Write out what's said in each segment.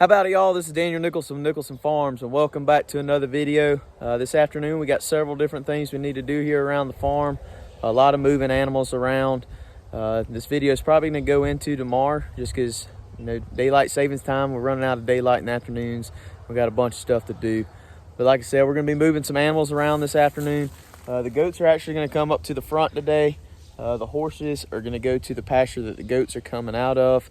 How about it, y'all? This is Daniel Nicholson from Nicholson Farms, and welcome back to another video. This afternoon we got several different things we need to do here around the farm. A lot of moving animals around. This video is probably going to go into tomorrow just because, you know, daylight savings time. We're running out of daylight in the afternoons. We got a bunch of stuff to do. But like I said, we're going to be moving some animals around this afternoon. The goats are actually going to come up to the front today. The horses are going to go to the pasture that the goats are coming out of.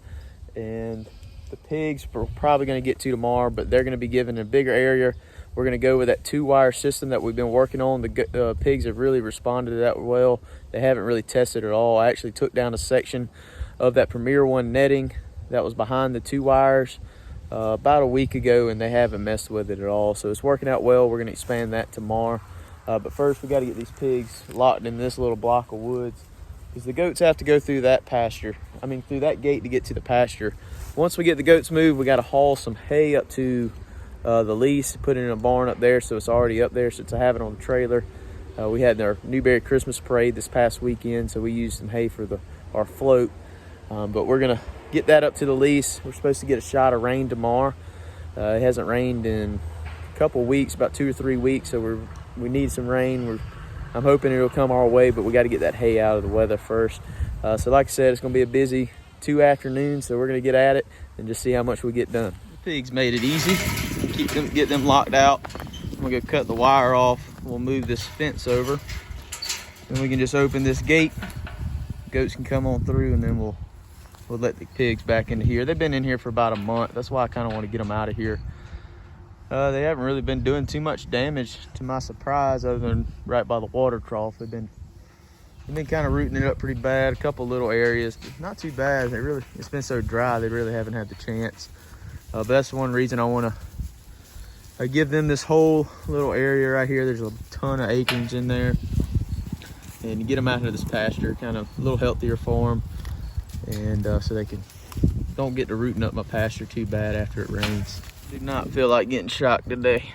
And the pigs we're probably going to get to tomorrow, but they're going to be given a bigger area. We're going to go with that 2-wire system that we've been working on. The pigs have really responded to that well. They haven't really tested at all. I actually took down a section of that Premier One netting that was behind the 2 wires about a week ago, and they haven't messed with it at all. So it's working out well. We're going to expand that tomorrow. But first, we got to get these pigs locked in this little block of woods, because the goats have to go through that pasture. Through that gate to get to the pasture. Once we get the goats moved, we got to haul some hay up to the lease, put it in a barn up there, so it's already up there since I have it on the trailer. We had our Newberry Christmas parade this past weekend, so we used some hay for our float. But we're gonna get that up to the lease. We're supposed to get a shot of rain tomorrow. It hasn't rained in a couple weeks, about 2 or 3 weeks, so we need some rain. I'm hoping it'll come our way, but we got to get that hay out of the weather first. So like I said, it's going to be a busy 2 afternoons, so we're going to get at it and just see how much we get done. The pigs made it easy. Get them locked out. I'm going to go cut the wire off. We'll move this fence over, and we can just open this gate. Goats can come on through, and then we'll let the pigs back into here. They've been in here for about a month. That's why I kind of want to get them out of here. They haven't really been doing too much damage, to my surprise, other than right by the water trough. They've been kind of rooting it up pretty bad. A couple little areas, but not too bad. It's been so dry, they really haven't had the chance. But that's one reason I want to give them this whole little area right here. There's a ton of acreage in there, and get them out into this pasture, kind of a little healthier for them, and so they don't get to rooting up my pasture too bad after it rains. Do not feel like getting shocked today.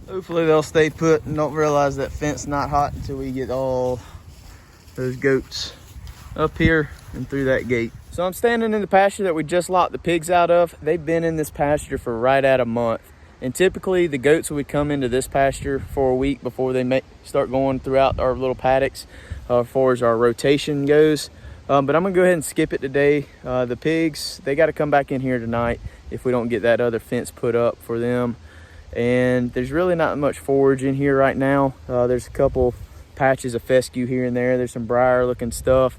Hopefully they'll stay put and don't realize that fence not hot until we get all those goats up here and through that gate. So I'm standing in the pasture that we just locked the pigs out of. They've been in this pasture for right at a month. And typically the goats would come into this pasture for a week before they start going throughout our little paddocks as far as our rotation goes. But I'm gonna go ahead and skip it today. The pigs, they gotta come back in here tonight if we don't get that other fence put up for them. And there's really not much forage in here right now. There's a couple patches of fescue here and there. There's some briar looking stuff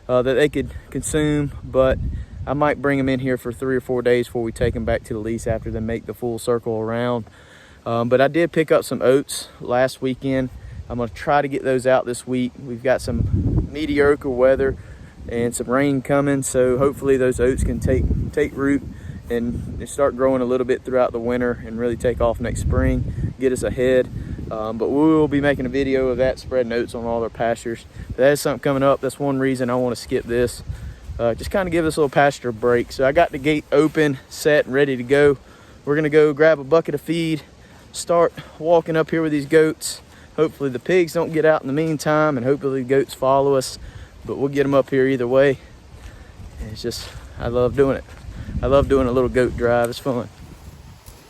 that they could consume, but I might bring them in here for 3 or 4 days before we take them back to the lease after they make the full circle around. But I did pick up some oats last weekend. I'm gonna try to get those out this week. We've got some mediocre weather and some rain coming, so hopefully those oats can take root and start growing a little bit throughout the winter and really take off next spring, get us ahead. But we will be making a video of that, spreading oats on all our pastures. That is something coming up. That's one reason I want to skip this. Just kind of give this little pasture a break. So I got the gate open, set, and ready to go. We're gonna go grab a bucket of feed, start walking up here with these goats. Hopefully the pigs don't get out in the meantime, and hopefully the goats follow us, but we'll get them up here either way. And it's just, I love doing it. I love doing a little goat drive. It's fun.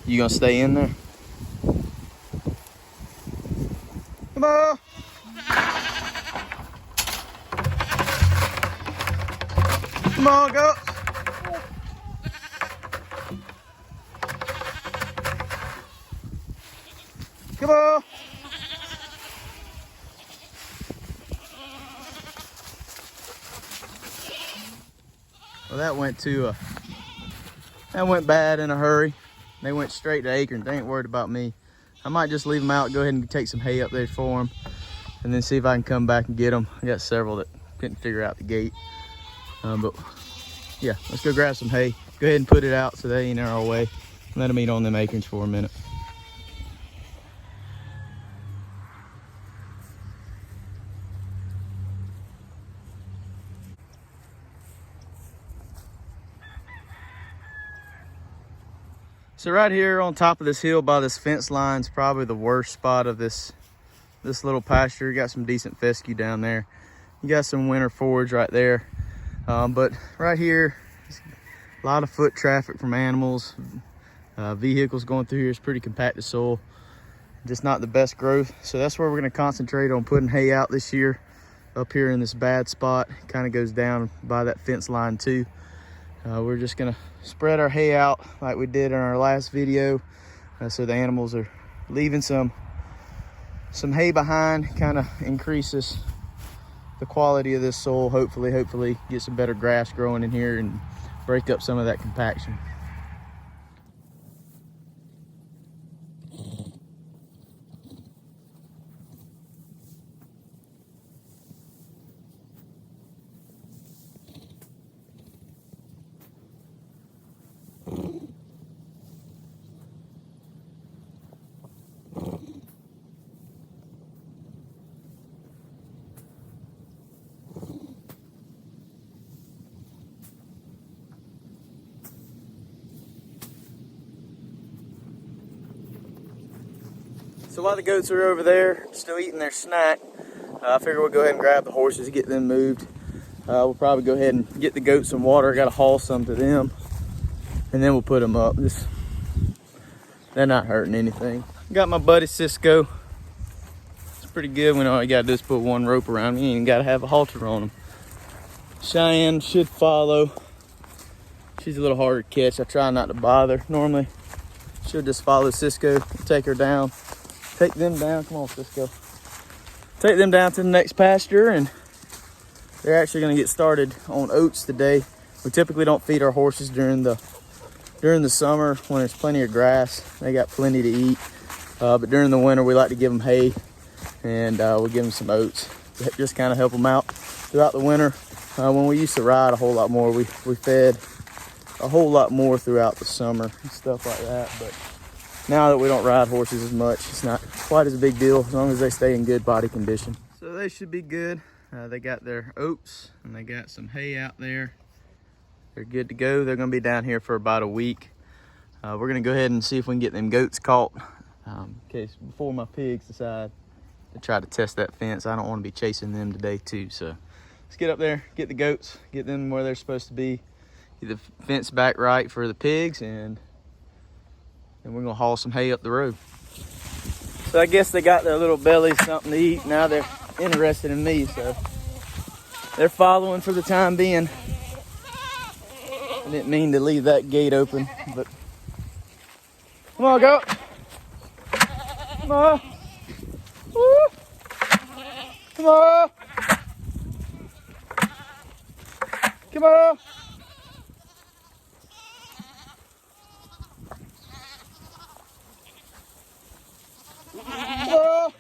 You gonna stay in there? Come on. Come on, goats. Come on. Well, that went bad in a hurry. They went straight to acre, and they ain't worried about me. I might just leave them out, go ahead and take some hay up there for them, and then see if I can come back and get them. I got several that couldn't figure out the gate. But yeah, let's go grab some hay. Go ahead and put it out so they ain't in our way. Let them eat on them acorns for a minute. So right here on top of this hill by this fence line is probably the worst spot of this little pasture. You got some decent fescue down there. You got some winter forage right there. But right here, a lot of foot traffic from animals. Vehicles going through here. Is pretty compacted soil. Just not the best growth. So that's where we're gonna concentrate on putting hay out this year. Up here in this bad spot, kind of goes down by that fence line too. We're just gonna spread our hay out like we did in our last video, so the animals are leaving some hay behind. Kind of increases the quality of this soil. Hopefully get some better grass growing in here and break up some of that compaction. So while the goats are over there still eating their snack, I figure we'll go ahead and grab the horses, get them moved. We'll probably go ahead and get the goats some water. I gotta haul some to them, and then we'll put them up. They're not hurting anything. Got my buddy Cisco. It's pretty good when all you gotta do is put one rope around them. You ain't even gotta have a halter on them. Cheyenne should follow. She's a little harder to catch. I try not to bother. Normally, she'll just follow Cisco, take her down. Take them down, come on Cisco. Take them down to the next pasture, and they're actually gonna get started on oats today. We typically don't feed our horses during the summer when there's plenty of grass. They got plenty to eat. But during the winter, we like to give them hay, and we'll give them some oats. Just kind of help them out throughout the winter. When we used to ride a whole lot more, we fed a whole lot more throughout the summer and stuff like that. But now that we don't ride horses as much, it's not quite as a big deal as long as they stay in good body condition. So they should be good. They got their oats and they got some hay out there. They're good to go. They're gonna be down here for about a week. We're gonna go ahead and see if we can get them goats caught in case before my pigs decide to try to test that fence. I don't want to be chasing them today too. So let's get up there, get the goats, get them where they're supposed to be, get the fence back right for the pigs, and we're gonna haul some hay up the road. So I guess they got their little bellies something to eat. Now they're interested in me, so they're following for the time being. I didn't mean to leave that gate open, but come on, go. Come on. Woo. Come on. Come on. Whoa.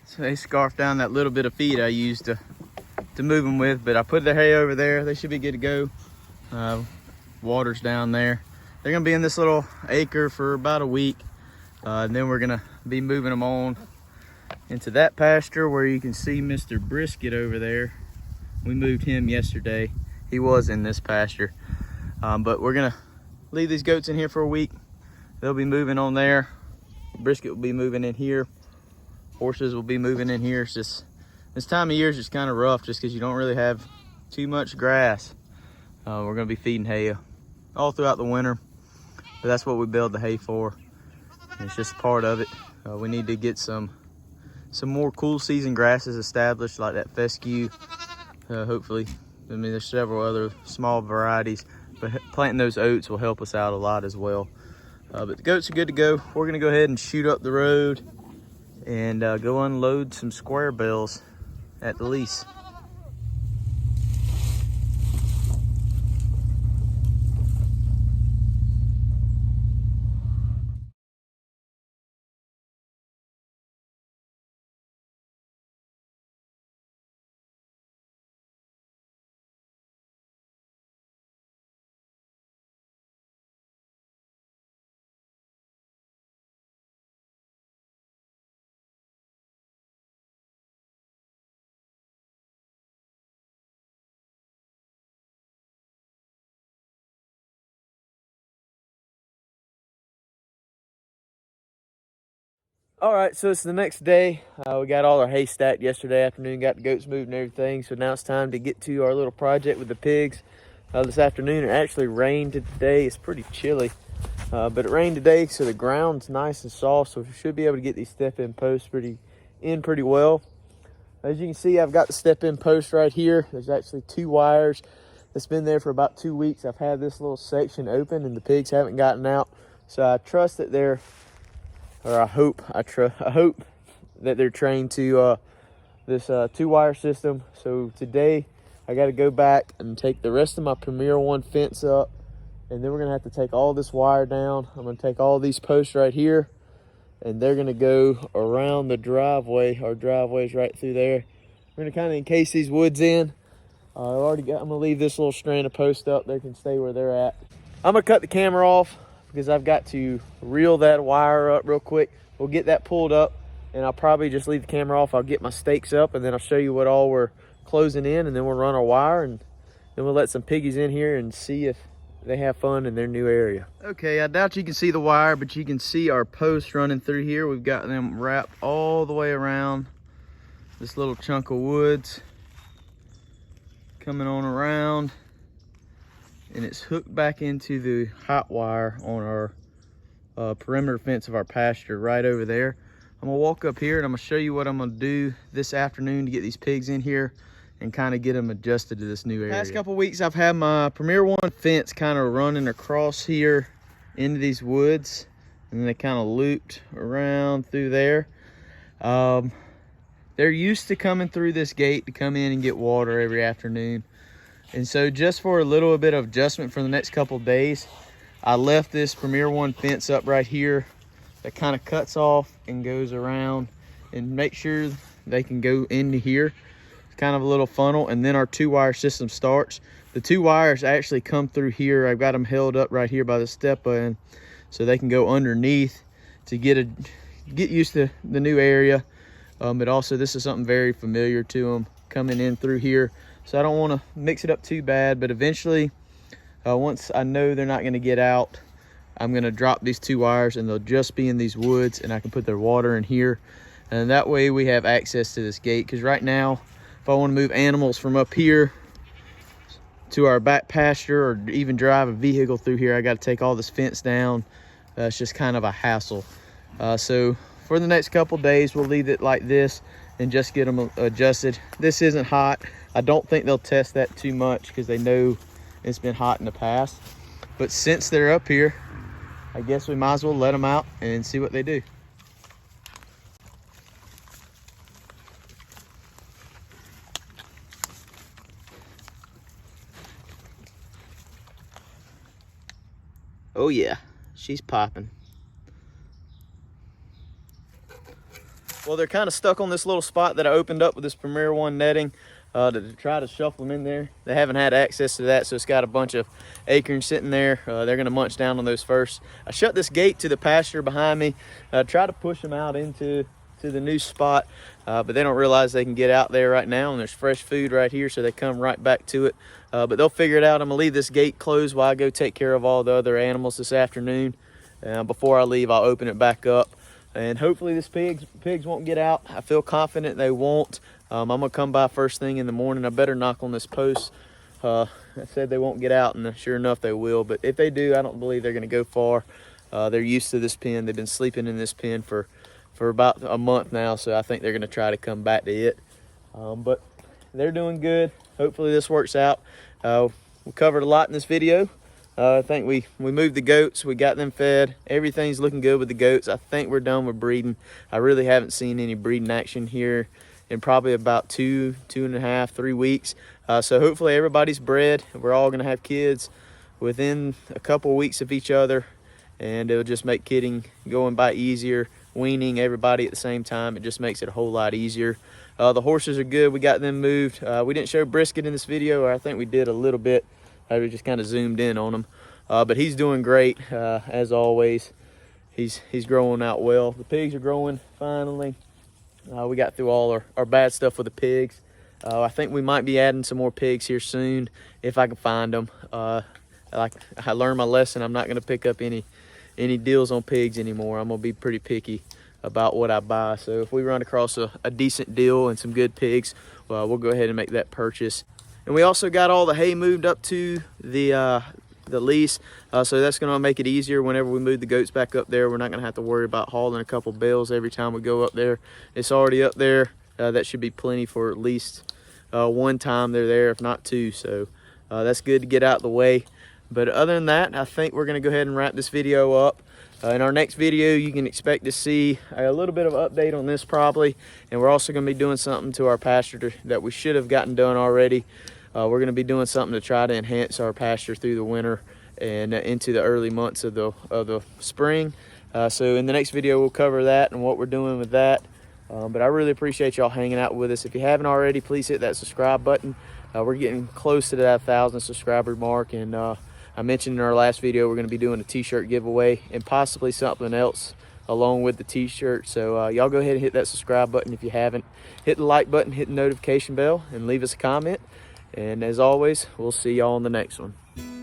So they scarfed down that little bit of feed I used to move them with, but I put their hay over there. They should be good to go. Water's down there. They're gonna be in this little acre for about a week. And then we're gonna be moving them on into that pasture where you can see Mr. Brisket over there. We moved him yesterday. He was in this pasture. But we're gonna leave these goats in here for a week. They'll be moving on there. Brisket will be moving in here. Horses will be moving in here. It's just, this time of year is just kind of rough just because you don't really have too much grass. We're gonna be feeding hay all throughout the winter, but that's what we build the hay for. It's just part of it. We need to get some more cool season grasses established, like that fescue. Hopefully, I mean, there's several other small varieties, but planting those oats will help us out a lot as well. But the goats are good to go. We're gonna go ahead and shoot up the road and go unload some square bells at the lease. All right, so it's the next day. We got all our hay stacked yesterday afternoon, got the goats moved and everything. So now it's time to get to our little project with the pigs. This afternoon, it actually rained today. It's pretty chilly, but it rained today, so the ground's nice and soft. So we should be able to get these step-in posts pretty well. As you can see, I've got the step-in post right here. There's actually 2 wires. It's been there for about 2 weeks. I've had this little section open and the pigs haven't gotten out. So I trust that they're, or I hope that they're trained to this 2-wire system. So today I got to go back and take the rest of my Premier One fence up, and then we're gonna have to take all this wire down. I'm gonna take all these posts right here, and they're gonna go around the driveway. Our driveway's right through there. We're gonna kind of encase these woods in. I'm gonna leave this little strand of post up. They can stay where they're at. I'm gonna cut the camera off because I've got to reel that wire up real quick. We'll get that pulled up, and I'll probably just leave the camera off. I'll get my stakes up, and then I'll show you what all we're closing in, and then we'll run our wire, and then we'll let some piggies in here and see if they have fun in their new area. Okay, I doubt you can see the wire, but you can see our posts running through here. We've got them wrapped all the way around this little chunk of woods, coming on around, and it's hooked back into the hot wire on our perimeter fence of our pasture right over there. I'm gonna walk up here and I'm gonna show you what I'm gonna do this afternoon to get these pigs in here and kind of get them adjusted to this new area. Past couple weeks I've had my Premier One fence kind of running across here into these woods, and then they kind of looped around through there. They're used to coming through this gate to come in and get water every afternoon. And so just for a little bit of adjustment for the next couple days, I left this Premier One fence up right here that kind of cuts off and goes around and make sure they can go into here. It's kind of a little funnel, and then our 2-wire system starts. The 2 wires actually come through here. I've got them held up right here by the step button so they can go underneath to get used to the new area. But also this is something very familiar to them coming in through here. So I don't want to mix it up too bad, but eventually, once I know they're not going to get out, I'm going to drop these 2 wires and they'll just be in these woods, and I can put their water in here. And that way we have access to this gate, because right now, if I want to move animals from up here to our back pasture or even drive a vehicle through here, I got to take all this fence down. It's just kind of a hassle. So for the next couple days, we'll leave it like this and just get them adjusted. This isn't hot. I don't think they'll test that too much because they know it's been hot in the past. But since they're up here, I guess we might as well let them out and see what they do. Oh yeah, she's popping. Well, they're kind of stuck on this little spot that I opened up with this Premier One netting to try to shuffle them in there. They haven't had access to that, so it's got a bunch of acorns sitting there. They're gonna munch down on those first. I shut this gate to the pasture behind me, try to push them out into the new spot, but they don't realize they can get out there right now, and there's fresh food right here, so they come right back to it. But they'll figure it out. I'm gonna leave this gate closed while I go take care of all the other animals this afternoon. Before I leave, I'll open it back up, and hopefully this pigs won't get out. I feel confident they won't. I'm gonna come by first thing in the morning. I better knock on this post. I said they won't get out, and sure enough they will. But if they do, I don't believe they're gonna go far. They're used to this pen. They've been sleeping in this pen for about a month now, so I think they're gonna try to come back to it. But they're doing good. Hopefully this works out. We covered a lot in this video. I think we moved the goats. We got them fed. Everything's looking good with the goats. I think we're done with breeding. I really haven't seen any breeding action here in probably about 2.5, 3 weeks. So hopefully everybody's bred. We're all gonna have kids within a couple weeks of each other, and it'll just make kidding going by easier. Weaning everybody at the same time, it just makes it a whole lot easier. The horses are good. We got them moved. We didn't show Brisket in this video, or I think we did a little bit. We just kind of zoomed in on him, but he's doing great as always. He's growing out well. The pigs are growing finally. We got through all our bad stuff with the pigs. I think we might be adding some more pigs here soon if I can find them. Like I learned my lesson. I'm not going to pick up any deals on pigs anymore. I'm gonna be pretty picky. about what I buy. So if we run across a decent deal and some good pigs, we'll go ahead and make that purchase. And we also got all the hay moved up to the lease, so that's going to make it easier whenever we move the goats back up there. We're not going to have to worry about hauling a couple bales every time we go up there. It's already up there. That should be plenty for at least one time they're there, if not two. So that's good to get out of the way. But other than that, I think we're going to go ahead and wrap this video up. In our next video, you can expect to see a little bit of an update on this probably, and we're also going to be doing something to our pasture that we should have gotten done already. We're going to be doing something to try to enhance our pasture through the winter and into the early months of the spring. So in the next video, we'll cover that and what we're doing with that. But I really appreciate y'all hanging out with us. If you haven't already, please hit that subscribe button. We're getting close to that 1,000 subscriber mark, and I mentioned in our last video we're going to be doing a t-shirt giveaway and possibly something else along with the t-shirt. So y'all go ahead and hit that subscribe button if you haven't. Hit the like button, hit the notification bell, and leave us a comment. And as always, we'll see y'all on the next one.